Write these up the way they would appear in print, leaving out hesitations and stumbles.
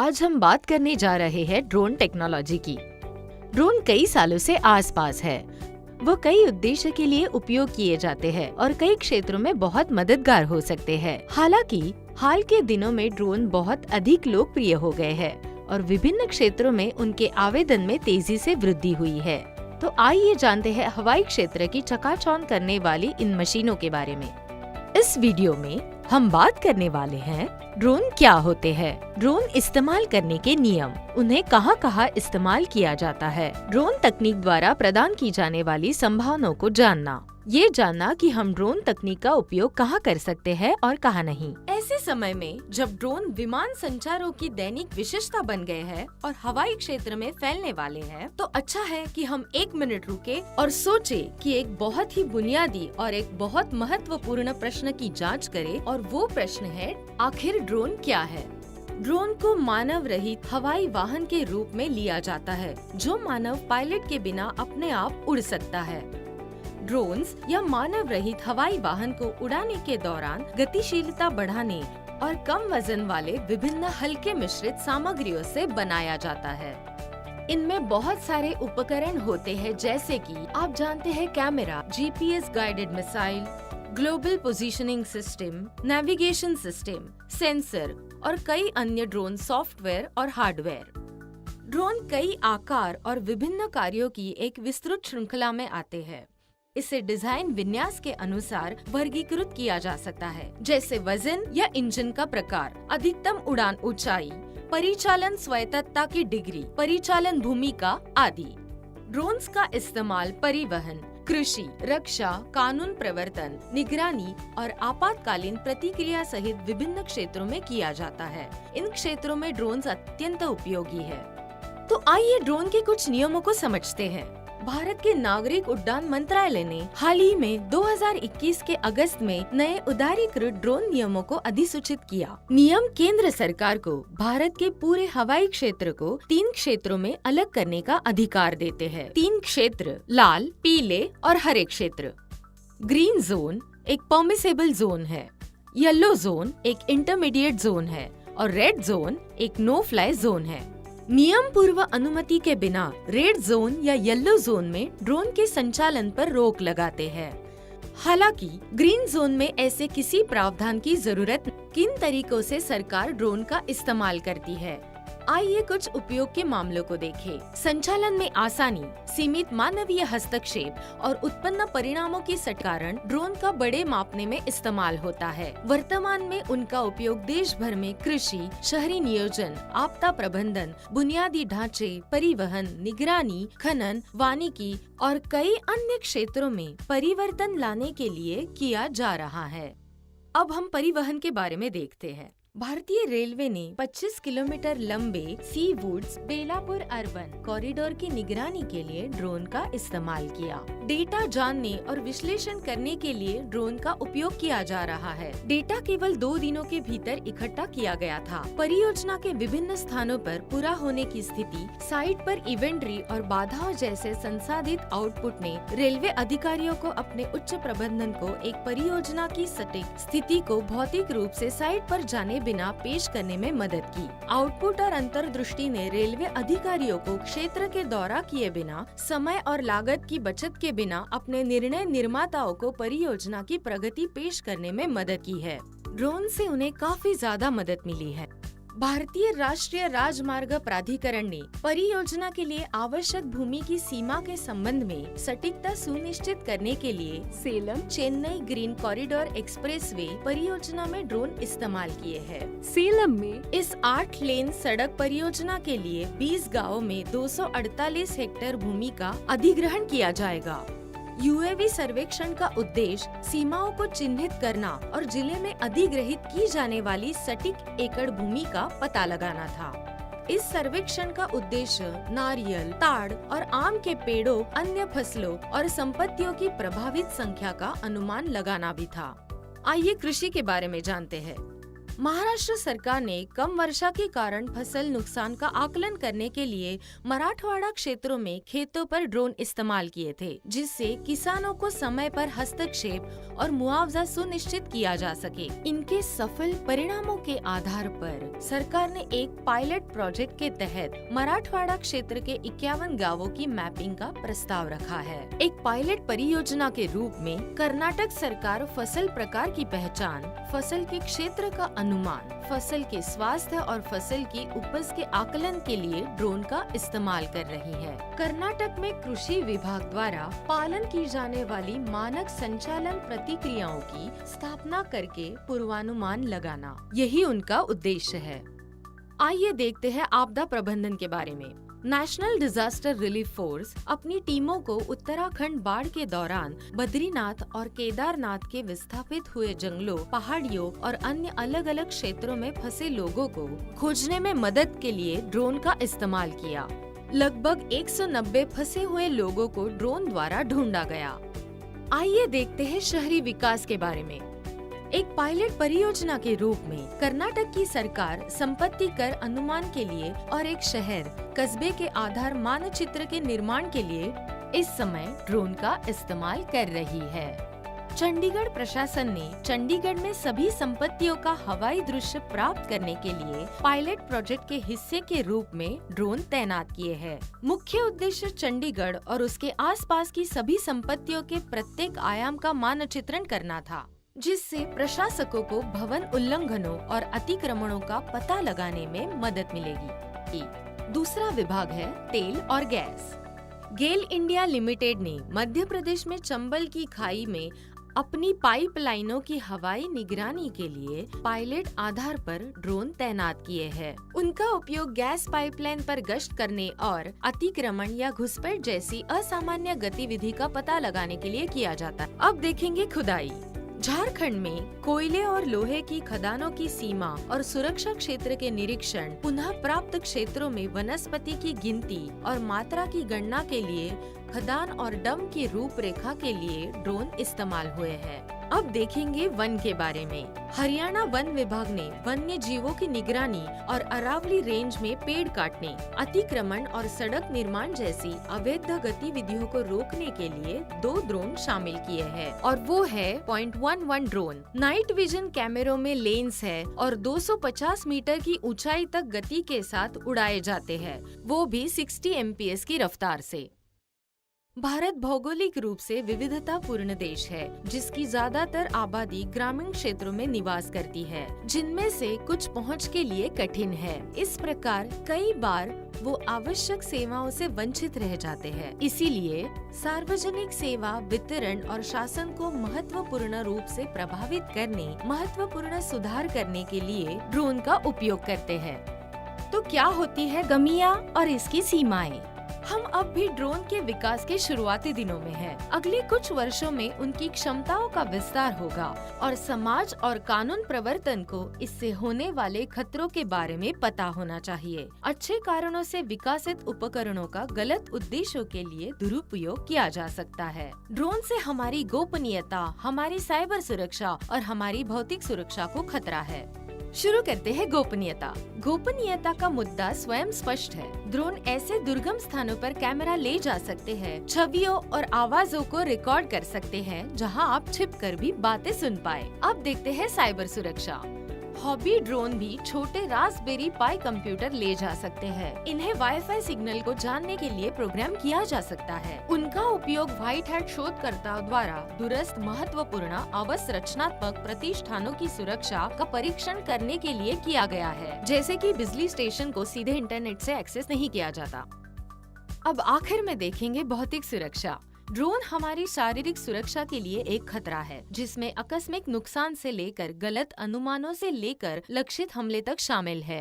आज हम बात करने जा रहे हैं ड्रोन टेक्नोलॉजी की। ड्रोन कई सालों से आसपास है। वो कई उद्देश्य के लिए उपयोग किए जाते हैं और कई क्षेत्रों में बहुत मददगार हो सकते हैं। हालांकि हाल के दिनों में ड्रोन बहुत अधिक लोकप्रिय हो गए हैं और विभिन्न क्षेत्रों में उनके आवेदन में तेजी से वृद्धि हुई है। तो आइए जानते हैं हवाई क्षेत्र की चकाचौंध करने वाली इन मशीनों के बारे में। इस वीडियो में हम बात करने वाले हैं ड्रोन क्या होते हैं, ड्रोन इस्तेमाल करने के नियम, उन्हें कहाँ इस्तेमाल किया जाता है, ड्रोन तकनीक द्वारा प्रदान की जाने वाली संभावनाओं को जानना, ये जानना कि हम ड्रोन तकनीक का उपयोग कहाँ कर सकते हैं और कहाँ नहीं। ऐसे समय में जब ड्रोन विमान संचारों की दैनिक विशेषता बन गए हैं और हवाई क्षेत्र में फैलने वाले हैं, तो अच्छा है कि हम एक मिनट रुके और सोचे कि एक बहुत ही बुनियादी और एक बहुत महत्वपूर्ण प्रश्न की जांच करें, और वो प्रश्न है, आखिर ड्रोन क्या है। ड्रोन को मानव रहित हवाई वाहन के रूप में लिया जाता है, जो मानव पायलट के बिना अपने आप उड़ सकता है। ड्रोन्स या मानव रहित हवाई वाहन को उड़ाने के दौरान गतिशीलता बढ़ाने और कम वजन वाले विभिन्न हल्के मिश्रित सामग्रियों से बनाया जाता है। इनमें बहुत सारे उपकरण होते हैं, जैसे कि आप जानते हैं camera, GPS guided missile, global positioning system, navigation system, sensor और कई अन्य ड्रोन सॉफ्टवेयर और हार्डवेयर। ड्रोन कई आकार और विभिन्न कार्यों की एक विस्तृत श्रृंखला में आते हैं। इसे डिजाइन विन्यास के अनुसार वर्गीकृत किया जा सकता है, जैसे वजन या इंजन का प्रकार, अधिकतम उड़ान ऊंचाई, परिचालन स्वायत्तता की डिग्री, परिचालन भूमिका आदि। ड्रोन्स का इस्तेमाल परिवहन, कृषि, रक्षा, कानून प्रवर्तन, निगरानी और आपातकालीन प्रतिक्रिया सहित विभिन्न क्षेत्रों में किया जाता है। इन क्षेत्रों में ड्रोन्स अत्यंत उपयोगी है। तो आइए ड्रोन के कुछ नियमों को समझते हैं। भारत के नागरिक उड्डयन मंत्रालय ने हाल ही में 2021 के अगस्त में नए उदारीकृत ड्रोन नियमों को अधिसूचित किया। नियम केंद्र सरकार को भारत के पूरे हवाई क्षेत्र को 3 क्षेत्रों में अलग करने का अधिकार देते हैं। 3 क्षेत्र, लाल, पीले और हरे क्षेत्र। ग्रीन जोन एक परमिसेबल जोन है, येलो जोन एक इंटरमीडिएट जोन है और रेड जोन एक नो फ्लाई जोन है। नियम पूर्व अनुमति के बिना रेड जोन या येलो जोन में ड्रोन के संचालन पर रोक लगाते हैं। हालांकि ग्रीन जोन में ऐसे किसी प्रावधान की जरूरत नहीं। किन तरीकों से सरकार ड्रोन का इस्तेमाल करती है, आइए कुछ उपयोग के मामलों को देखें। संचालन में आसानी, सीमित मानवीय हस्तक्षेप और उत्पन्न परिणामों के कारण ड्रोन का बड़े मापने में इस्तेमाल होता है। वर्तमान में उनका उपयोग देश भर में कृषि, शहरी नियोजन, आपदा प्रबंधन, बुनियादी ढांचे, परिवहन, निगरानी, खनन, वानिकी और कई अन्य क्षेत्रों में परिवर्तन लाने के लिए किया जा रहा है। अब हम परिवहन के बारे में देखते हैं। भारतीय रेलवे ने 25 किलोमीटर लंबे सी वुड्स बेलापुर अर्बन कॉरिडोर की निगरानी के लिए ड्रोन का इस्तेमाल किया। डेटा जानने और विश्लेषण करने के लिए ड्रोन का उपयोग किया जा रहा है। डेटा केवल 2 दिनों के भीतर इकट्ठा किया गया था। परियोजना के विभिन्न स्थानों पर पूरा होने की स्थिति, साइट पर इवेंट्री और बाधाओं जैसे संसाधित आउटपुट ने रेलवे अधिकारियों को अपने उच्च प्रबंधन को एक परियोजना की सटीक स्थिति को भौतिक रूप से साइट पर जाने बिना पेश करने में मदद की। आउटपुट और अंतर्दृष्टि ने रेलवे अधिकारियों को क्षेत्र के दौरा किए बिना, समय और लागत की बचत के बिना अपने निर्णय निर्माताओं को परियोजना की प्रगति पेश करने में मदद की है। ड्रोन से उन्हें काफी ज्यादा मदद मिली है। भारतीय राष्ट्रीय राजमार्ग प्राधिकरण ने परियोजना के लिए आवश्यक भूमि की सीमा के संबंध में सटीकता सुनिश्चित करने के लिए Salem Chennai green corridor expressway परियोजना में ड्रोन इस्तेमाल किए हैं। सेलम में इस 8 लेन सड़क परियोजना के लिए 20 गाँव में 248 हेक्टेयर भूमि का अधिग्रहण किया जाएगा। यूएवी सर्वेक्षण का उद्देश्य सीमाओं को चिन्हित करना और जिले में अधिग्रहित की जाने वाली सटीक एकड़ भूमि का पता लगाना था। इस सर्वेक्षण का उद्देश्य नारियल, ताड़ और आम के पेड़ों, अन्य फसलों और संपत्तियों की प्रभावित संख्या का अनुमान लगाना भी था। आइए कृषि के बारे में जानते हैं। महाराष्ट्र सरकार ने कम वर्षा के कारण फसल नुकसान का आकलन करने के लिए मराठवाड़ा क्षेत्रों में खेतों पर ड्रोन इस्तेमाल किए थे, जिससे किसानों को समय पर हस्तक्षेप और मुआवजा सुनिश्चित किया जा सके। इनके सफल परिणामों के आधार पर सरकार ने एक पायलट प्रोजेक्ट के तहत मराठवाड़ा क्षेत्र के 51 गांवों की मैपिंग का प्रस्ताव रखा है। एक पायलट परियोजना के रूप में कर्नाटक सरकार फसल प्रकार की पहचान, फसल के क्षेत्र का अनुमान, फसल के स्वास्थ्य और फसल की उपज के आकलन के लिए ड्रोन का इस्तेमाल कर रही है। कर्नाटक में कृषि विभाग द्वारा पालन की जाने वाली मानक संचालन प्रतिक्रियाओं की स्थापना करके पूर्वानुमान लगाना, यही उनका उद्देश्य है। आइए देखते हैं आपदा प्रबंधन के बारे में। नेशनल डिजास्टर रिलीफ फोर्स अपनी टीमों को उत्तराखंड बाढ़ के दौरान बद्रीनाथ और केदारनाथ के विस्थापित हुए जंगलों, पहाड़ियों और अन्य अलग अलग क्षेत्रों में फंसे लोगों को खोजने में मदद के लिए ड्रोन का इस्तेमाल किया। लगभग 190 फंसे हुए लोगों को ड्रोन द्वारा ढूंढा गया। आइए देखते हैं शहरी विकास के बारे में। एक पायलट परियोजना के रूप में कर्नाटक की सरकार संपत्ति कर अनुमान के लिए और एक शहर, कस्बे के आधार मानचित्र के निर्माण के लिए इस समय ड्रोन का इस्तेमाल कर रही है। चंडीगढ़ प्रशासन ने चंडीगढ़ में सभी संपत्तियों का हवाई दृश्य प्राप्त करने के लिए पायलट प्रोजेक्ट के हिस्से के रूप में ड्रोन तैनात किए हैं। मुख्य उद्देश्य चंडीगढ़ और उसके आसपास की सभी संपत्तियों के प्रत्येक आयाम का मानचित्रण करना था, जिससे प्रशासकों को भवन उल्लंघनों और अतिक्रमणों का पता लगाने में मदद मिलेगी। दूसरा विभाग है तेल और गैस। गेल इंडिया लिमिटेड ने मध्य प्रदेश में चंबल की खाई में अपनी पाइपलाइनों की हवाई निगरानी के लिए पायलट आधार पर ड्रोन तैनात किए हैं। उनका उपयोग गैस पाइपलाइन पर गश्त करने और अतिक्रमण या घुसपैठ जैसी असामान्य गतिविधि का पता लगाने के लिए किया जाता है। अब देखेंगे खुदाई। झारखंड में कोयले और लोहे की खदानों की सीमा और सुरक्षा क्षेत्र के निरीक्षण, पुनः प्राप्त क्षेत्रों में वनस्पति की गिनती और मात्रा की गणना के लिए खदान और डम की रूपरेखा के लिए ड्रोन इस्तेमाल हुए हैं। अब देखेंगे वन के बारे में। हरियाणा वन विभाग ने वन्य जीवों की निगरानी और अरावली रेंज में पेड़ काटने, अतिक्रमण और सड़क निर्माण जैसी अवैध गतिविधियों को रोकने के लिए 2 ड्रोन शामिल किए हैं, और वो है .11 ड्रोन। नाइट विजन कैमरों में लेंस है और 250 मीटर की ऊंचाई तक गति के साथ उड़ाए जाते हैं, वो भी 60 MPS की रफ्तार से। भारत भौगोलिक रूप से विविधतापूर्ण देश है, जिसकी ज्यादातर आबादी ग्रामीण क्षेत्रों में निवास करती है, जिनमें से कुछ पहुंच के लिए कठिन है। इस प्रकार कई बार वो आवश्यक सेवाओं से वंचित रह जाते हैं। इसीलिए सार्वजनिक सेवा वितरण और शासन को महत्वपूर्ण रूप से प्रभावित करने, महत्वपूर्ण सुधार करने के लिए ड्रोन का उपयोग करते हैं। तो क्या होती है गमियां और इसकी सीमाएं? हम अब भी ड्रोन के विकास के शुरुआती दिनों में हैं। अगले कुछ वर्षों में उनकी क्षमताओं का विस्तार होगा और समाज और कानून प्रवर्तन को इससे होने वाले खतरों के बारे में पता होना चाहिए। अच्छे कारणों से विकसित उपकरणों का गलत उद्देश्यों के लिए दुरुपयोग किया जा सकता है। ड्रोन से हमारी गोपनीयता, हमारी साइबर सुरक्षा और हमारी भौतिक सुरक्षा को खतरा है। शुरू करते हैं गोपनीयता। गोपनीयता का मुद्दा स्वयं स्पष्ट है। ड्रोन ऐसे दुर्गम स्थानों पर कैमरा ले जा सकते हैं, छवियों और आवाजों को रिकॉर्ड कर सकते हैं, जहां आप छिपकर भी बातें सुन पाए। अब देखते हैं साइबर सुरक्षा। हॉबी ड्रोन भी छोटे रास्पबेरी पाई कंप्यूटर ले जा सकते हैं। इन्हें वाईफाई सिग्नल को जानने के लिए प्रोग्राम किया जा सकता है। उनका उपयोग व्हाइट हैट शोधकर्ताओं द्वारा दूरस्थ महत्वपूर्ण अवसंरचनात्मक प्रतिष्ठानों की सुरक्षा का परीक्षण करने के लिए किया गया है, जैसे कि बिजली स्टेशन को सीधे इंटरनेट से एक्सेस नहीं किया जाता। अब आखिर में देखेंगे भौतिक सुरक्षा। ड्रोन हमारी शारीरिक सुरक्षा के लिए एक खतरा है, जिसमें आकस्मिक नुकसान से लेकर गलत अनुमानों से लेकर लक्षित हमले तक शामिल है।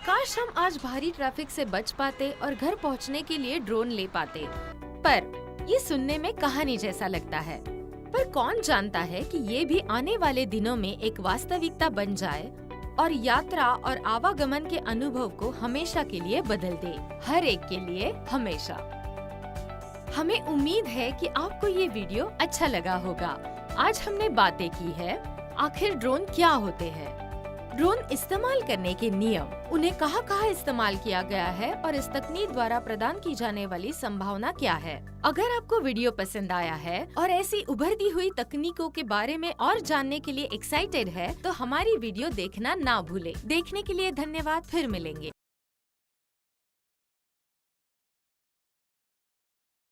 काश हम आज भारी ट्रैफिक से बच पाते और घर पहुंचने के लिए ड्रोन ले पाते, पर ये सुनने में कहानी जैसा लगता है। पर कौन जानता है कि ये भी आने वाले दिनों में एक वास्तविकता बन जाए और यात्रा और आवागमन के अनुभव को हमेशा के लिए बदल दे, हर एक के लिए हमेशा। हमें उम्मीद है कि आपको ये वीडियो अच्छा लगा होगा। आज हमने बातें की है आखिर ड्रोन क्या होते हैं, ड्रोन इस्तेमाल करने के नियम, उन्हें कहाँ इस्तेमाल किया गया है और इस तकनीक द्वारा प्रदान की जाने वाली संभावना क्या है। अगर आपको वीडियो पसंद आया है और ऐसी उभरती हुई तकनीकों के बारे में और जानने के लिए एक्साइटेड है तो हमारी वीडियो देखना ना भूले। देखने के लिए धन्यवाद, फिर मिलेंगे।